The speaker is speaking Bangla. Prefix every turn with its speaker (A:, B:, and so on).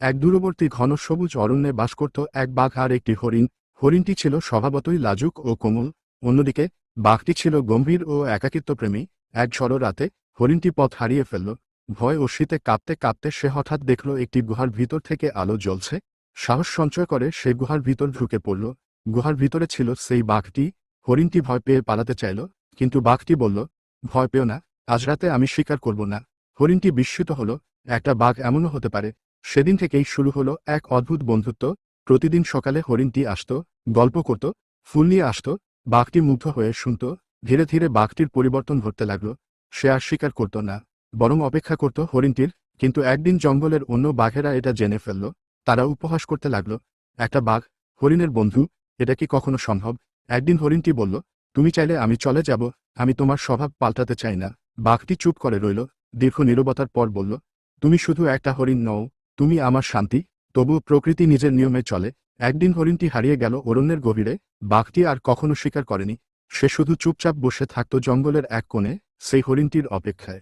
A: এক দূরবর্তী ঘন সবুজ অরণ্যে বাস করত এক বাঘ আর একটি হরিণ। হরিণটি ছিল স্বভাবতই লাজুক ও কোমল। অন্যদিকে বাঘটি ছিল গম্ভীর ও একাকিত্বপ্রেমী। এক ঝড়ো রাতে হরিণটি পথ হারিয়ে ফেলল। ভয় ও শীতে কাঁপতে কাঁপতে সে হঠাৎ দেখল একটি গুহার ভিতর থেকে আলো জ্বলছে। সাহস সঞ্চয় করে সে গুহার ভিতর ঢুকে পড়ল। গুহার ভিতরে ছিল সেই বাঘটি। হরিণটি ভয় পেয়ে পালাতে চাইল, কিন্তু বাঘটি বলল, ভয় পেও না, আজ রাতে আমি শিকার করব না। হরিণটি বিস্মিত হল, একটা বাঘ এমনও হতে পারে। সেদিন থেকেই শুরু হলো এক অদ্ভুত বন্ধুত্ব। প্রতিদিন সকালে হরিণটি আসত, গল্প করত, ফুল নিয়ে আসত। বাঘটি মুগ্ধ হয়ে শুনত। ধীরে ধীরে বাঘটির পরিবর্তন ঘটতে লাগলো। সে আর শিকার করত না, বরং অপেক্ষা করত হরিণটির। কিন্তু একদিন জঙ্গলের অন্য বাঘেরা এটা জেনে ফেলল। তারা উপহাস করতে লাগলো, একটা বাঘ হরিণের বন্ধু, এটা কি কখনো সম্ভব? একদিন হরিণটি বলল, তুমি চাইলে আমি চলে যাব, আমি তোমার স্বভাব পাল্টাতে চাই না। বাঘটি চুপ করে রইল। দীর্ঘ নীরবতার পর বলল, তুমি শুধু একটা হরিণ নও, তুমি আমার শান্তি। তবুও প্রকৃতি নিজের নিয়মে চলে। একদিন হরিণটি হারিয়ে গেল অরণ্যের গভীরে। বাঘটি আর কখনো শিকার করেনি। সে শুধু চুপচাপ বসে থাকত জঙ্গলের এক কোণে, সেই হরিণটির অপেক্ষায়।